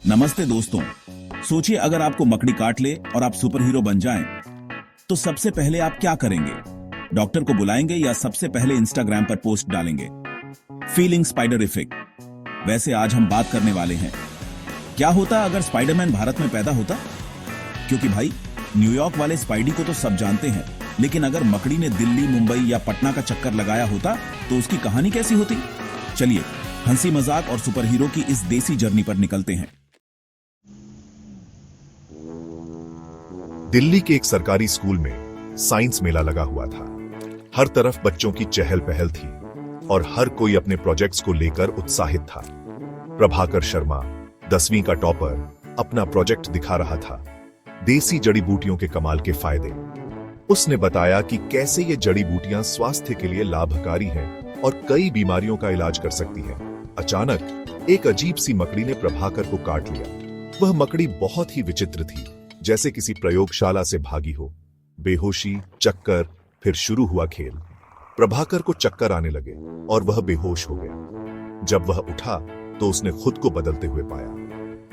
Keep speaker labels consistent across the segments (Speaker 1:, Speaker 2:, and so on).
Speaker 1: नमस्ते दोस्तों। सोचिए अगर आपको मकड़ी काट ले और आप सुपर हीरो बन जाएं, तो सबसे पहले आप क्या करेंगे? डॉक्टर को बुलाएंगे या सबसे पहले इंस्टाग्राम पर पोस्ट डालेंगे? फीलिंग स्पाइडरिफिक। वैसे आज हम बात करने वाले हैं, क्या होता अगर स्पाइडरमैन भारत में पैदा होता? क्योंकि भाई न्यूयॉर्क वाले स्पाइडी को तो सब जानते हैं, लेकिन अगर मकड़ी ने दिल्ली, मुंबई या पटना का चक्कर लगाया होता तो उसकी कहानी कैसी होती? चलिए हंसी मजाक और सुपर हीरो की इस देसी जर्नी पर निकलते हैं।
Speaker 2: दिल्ली के एक सरकारी स्कूल में साइंस मेला लगा हुआ था। हर तरफ बच्चों की चहल पहल थी और हर कोई अपने प्रोजेक्ट्स को लेकर उत्साहित था। प्रभाकर शर्मा 10वीं का टॉपर अपना प्रोजेक्ट दिखा रहा था, देसी जड़ी बूटियों के कमाल के फायदे। उसने बताया कि कैसे ये जड़ी बूटियां स्वास्थ्य के लिए लाभकारी हैं और कई बीमारियों का इलाज कर सकती हैं। अचानक एक अजीब सी मकड़ी ने प्रभाकर को काट लिया। वह मकड़ी बहुत ही विचित्र थी, जैसे किसी प्रयोगशाला से भागी हो। बेहोशी, चक्कर, फिर शुरू हुआ खेल। प्रभाकर को चक्कर आने लगे और वह बेहोश हो गया। जब वह उठा तो उसने खुद को बदलते हुए पाया।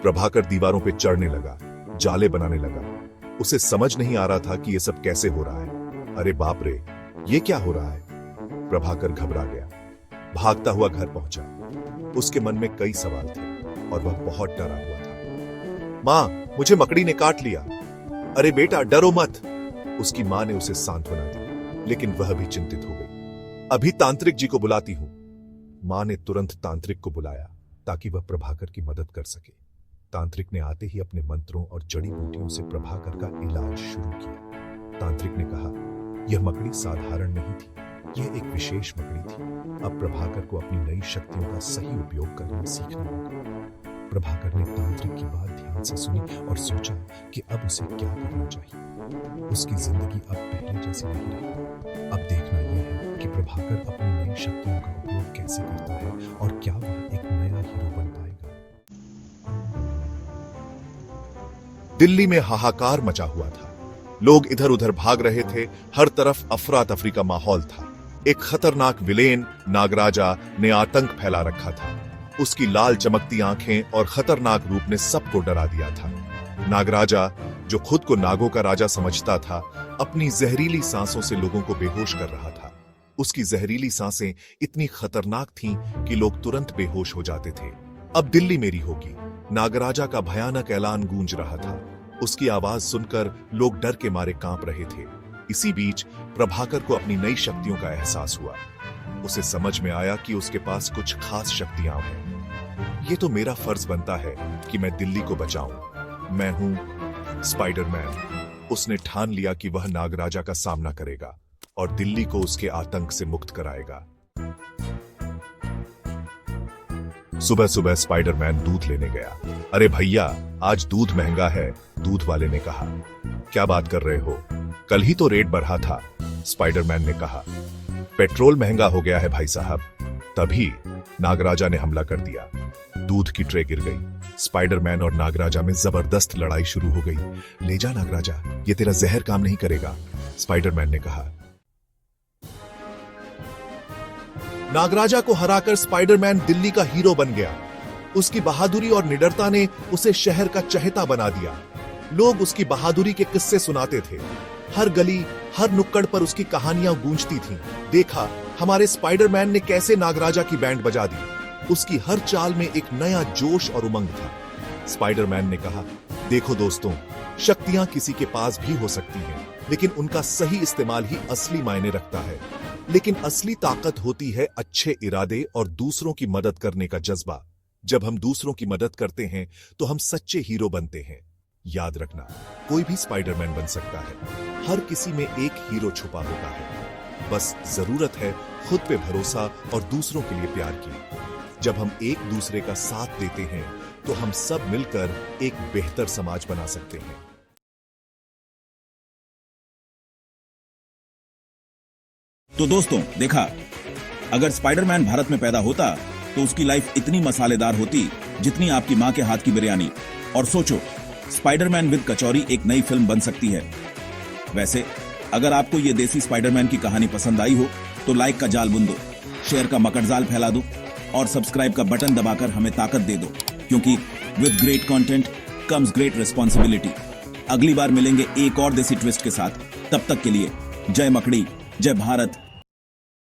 Speaker 2: प्रभाकर दीवारों पे चढ़ने लगा, जाले बनाने लगा। उसे समझ नहीं आ रहा था कि यह सब कैसे हो रहा है। अरे बाप रे, ये क्या हो रहा है? प्रभाकर घबरा गया, भागता हुआ घर पहुंचा। उसके मन में कई सवाल थे और वह बहुत डरा हुआ था। मां, मुझे मकड़ी ने काट लिया। अरे बेटा, डरो मत। उसकी मां ने उसे सांत्वना दी, लेकिन वह भी चिंतित हो गई। अभी तांत्रिक जी को बुलाती हूं। मां ने तुरंत तांत्रिक को बुलाया ताकि वह प्रभाकर की मदद कर सके। तांत्रिक ने आते ही अपने मंत्रों और जड़ी बूटियों से प्रभाकर का इलाज शुरू किया। तांत्रिक ने कहा, यह मकड़ी साधारण नहीं थी, यह एक विशेष मकड़ी थी। अब प्रभाकर को अपनी नई शक्तियों का सही उपयोग करना सीखना होगा। प्रभाकर ने तांत्रिक की बात ध्यान से सुनी और सोचा कि अब उसे क्या करना चाहिए। उसकी जिंदगी अब पहले जैसी नहीं रही। अब देखना यह है कि प्रभाकर अपनी नई शक्तियों का उपयोग कैसे करता है और क्या वह एक नया हीरो बन पाएगा। दिल्ली में हाहाकार मचा हुआ था। लोग इधर उधर भाग रहे थे, हर तरफ अफरा तफरी का माहौल था। एक खतरनाक विलेन नागराजा ने आतंक फैला रखा था। उसकी लाल चमकती आंखें और खतरनाक रूप ने सबको डरा दिया था। नागराजा, जो खुद को नागों का राजा समझता था, अपनी जहरीली सांसों से लोगों को बेहोश कर रहा था। उसकी जहरीली सांसें इतनी खतरनाक थीं कि लोग तुरंत बेहोश हो जाते थे। अब दिल्ली मेरी होगी, नागराजा का भयानक ऐलान गूंज रहा था। उसकी आवाज सुनकर लोग डर के मारे कांप रहे थे। इसी बीच प्रभाकर को अपनी नई शक्तियों का एहसास हुआ। उसे समझ में आया कि उसके पास कुछ खास शक्तियां हैं। ये तो मेरा फर्ज बनता है कि मैं दिल्ली को बचाऊं। मैं हूं स्पाइडरमैन। उसने ठान लिया कि वह नागराजा का सामना करेगा और दिल्ली को उसके आतंक से मुक्त कराएगा। सुबह सुबह स्पाइडरमैन दूध लेने गया। अरे भैया, आज दूध महंगा है, दूध वाले ने कहा। क्या बात कर रहे हो? कल ही तो रेट बढ़ा था, स्पाइडरमैन ने कहा। पेट्रोल महंगा हो गया है भाई साहब। तभी नागराजा ने हमला कर दिया। दूध की ट्रे गिर गई। स्पाइडरमैन और नागराजा में जबरदस्त लड़ाई शुरू हो गई। ले जा नागराजा, ये तेरा जहर काम नहीं करेगा, स्पाइडरमैन ने कहा। नागराजा को हराकर स्पाइडरमैन दिल्ली का हीरो बन गया। उसकी बहादुरी और निडरता ने उसे शहर का चहेता बना दिया। लोग उसकी बहादुरी के किस्से सुनाते थे। हर गली, हर नुक्कड़ पर उसकी कहानियां गूंजती थीं। देखा, हमारे स्पाइडरमैन ने कैसे नागराजा की बैंड बजा दी। उसकी हर चाल में एक नया जोश और उमंग था। स्पाइडरमैन ने कहा, देखो दोस्तों, शक्तियां किसी के पास भी हो सकती हैं, लेकिन उनका सही इस्तेमाल ही असली मायने रखता है। लेकिन असली ताकत होती है अच्छे इरादे और दूसरों की मदद करने का जज्बा। जब हम दूसरों की मदद करते हैं तो हम सच्चे हीरो बनते हैं। याद रखना, कोई भी स्पाइडरमैन बन सकता है। हर किसी में एक हीरो छुपा होता है। बस जरूरत है खुद पे भरोसा और दूसरों के लिए प्यार की। जब हम एक दूसरे का साथ देते हैं तो हम सब मिलकर एक बेहतर समाज बना सकते हैं।
Speaker 1: तो दोस्तों देखा, अगर स्पाइडरमैन भारत में पैदा होता तो उसकी लाइफ इतनी मसालेदार होती जितनी आपकी मां के हाथ की बिरयानी। और सोचो, स्पाइडरमैन विद कचौरी एक नई फिल्म बन सकती है। वैसे अगर आपको ये देसी स्पाइडरमैन की कहानी पसंद आई हो तो लाइक का जाल बुन दो, शेयर का मकड़जाल फैला दो और सब्सक्राइब का बटन दबाकर हमें ताकत दे दो, क्योंकि with great content comes great responsibility. अगली बार मिलेंगे एक और देसी ट्विस्ट के साथ। तब तक के लिए जय मकड़ी, जय भारत,